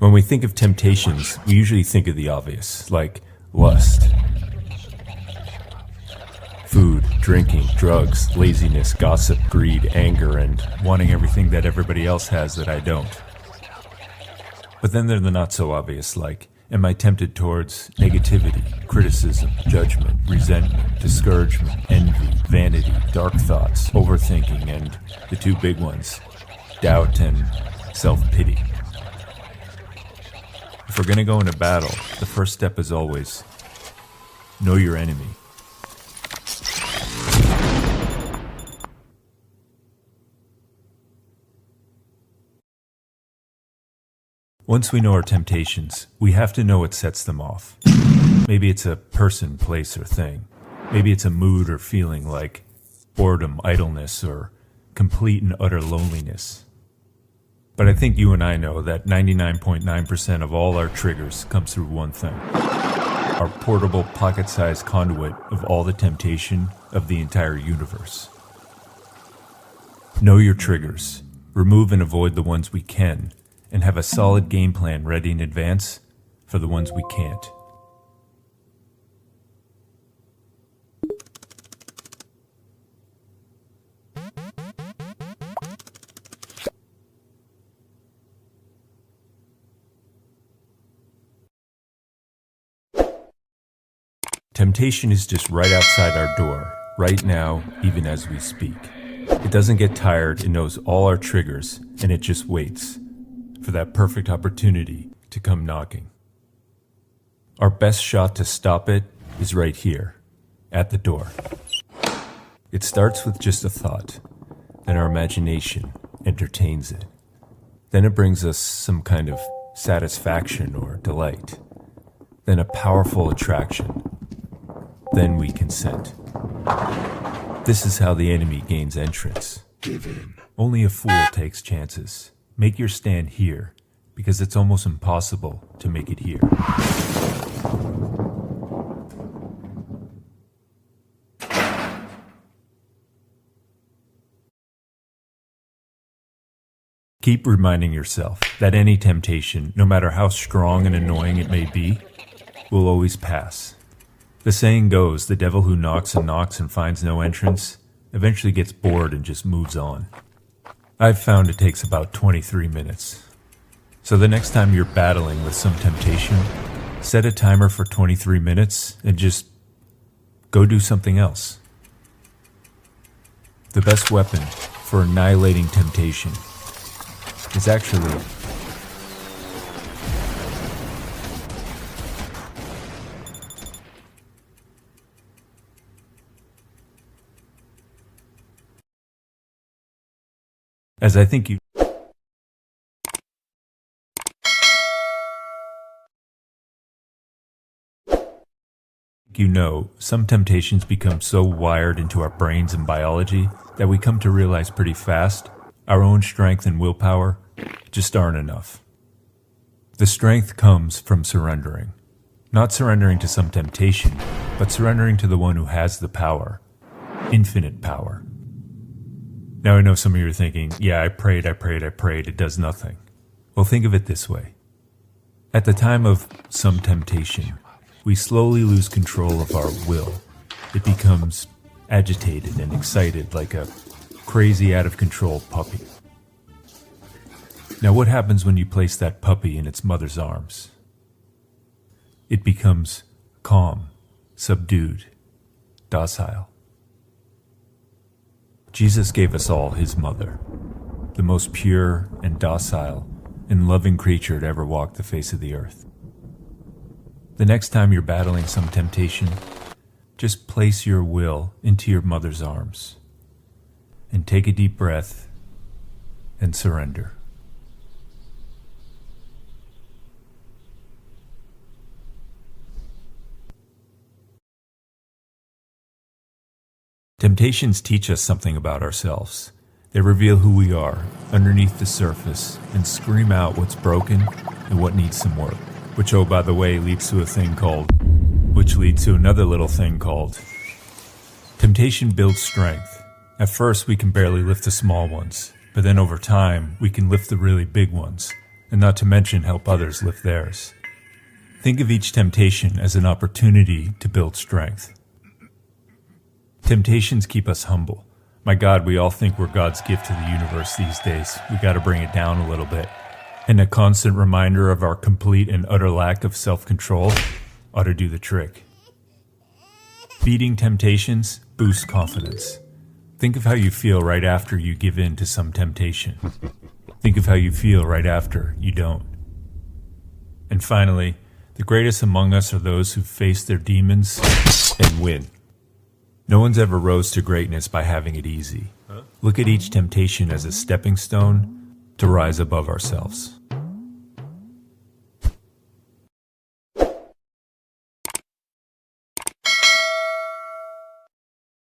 When we think of temptations, we usually think of the obvious, like lust, food, drinking, drugs, laziness, gossip, greed, anger, and wanting everything that everybody else has that I don't. But then there are the not so obvious, like, am I tempted towards negativity, criticism, judgment, resentment, discouragement, envy, vanity, dark thoughts, overthinking, and the two big ones, doubt and self-pity. If we're going to go into battle, the first step is always know your enemy. Once we know our temptations, we have to know what sets them off. Maybe it's a person, place, or thing. Maybe it's a mood or feeling like boredom, idleness, or complete and utter loneliness. But I think you and I know that 99.9% of all our triggers comes through one thing. Our portable, pocket-sized conduit of all the temptation of the entire universe. Know your triggers. Remove and avoid the ones we can, and have a solid game plan ready in advance for the ones we can't. Temptation is just right outside our door, right now, even as we speak. It doesn't get tired, it knows all our triggers, and it just waits for that perfect opportunity to come knocking. Our best shot to stop it is right here, at the door. It starts with just a thought, then our imagination entertains it. Then it brings us some kind of satisfaction or delight. Then a powerful attraction. Then we consent. This is how the enemy gains entrance. Give in. Only a fool takes chances. Make your stand here, because it's almost impossible to make it here. Keep reminding yourself that any temptation, no matter how strong and annoying it may be, will always pass. The saying goes, the devil who knocks and finds no entrance eventually gets bored and just moves on. I've found it takes about 23 minutes. So the next time you're battling with some temptation, set a timer for 23 minutes and just go do something else. The best weapon for annihilating temptation is actually as I think you know, some temptations become so wired into our brains and biology that we come to realize pretty fast our own strength and willpower just aren't enough. The strength comes from surrendering. Not surrendering to some temptation, but surrendering to the one who has the power. Infinite power. Now I know some of you are thinking, yeah, I prayed, it does nothing. Well, think of it this way. At the time of some temptation, we slowly lose control of our will. It becomes agitated and excited like a crazy, out-of-control puppy. Now what happens when you place that puppy in its mother's arms? It becomes calm, subdued, docile. Jesus gave us all his mother, the most pure and docile and loving creature to ever walk the face of the earth. The next time you're battling some temptation, just place your will into your mother's arms and take a deep breath and surrender. Temptations teach us something about ourselves. They reveal who we are underneath the surface and scream out what's broken and what needs some work. Which, oh, by the way, leads to another little thing called temptation builds strength. At first, we can barely lift the small ones, but then over time, we can lift the really big ones, and not to mention help others lift theirs. Think of each temptation as an opportunity to build strength. Temptations keep us humble. My God, we all think we're God's gift to the universe these days. We got to bring it down a little bit. And a constant reminder of our complete and utter lack of self-control ought to do the trick. Beating temptations boosts confidence. Think of how you feel right after you give in to some temptation. Think of how you feel right after you don't. And finally, the greatest among us are those who face their demons and win. No one's ever rose to greatness by having it easy. Look at each temptation as a stepping stone to rise above ourselves.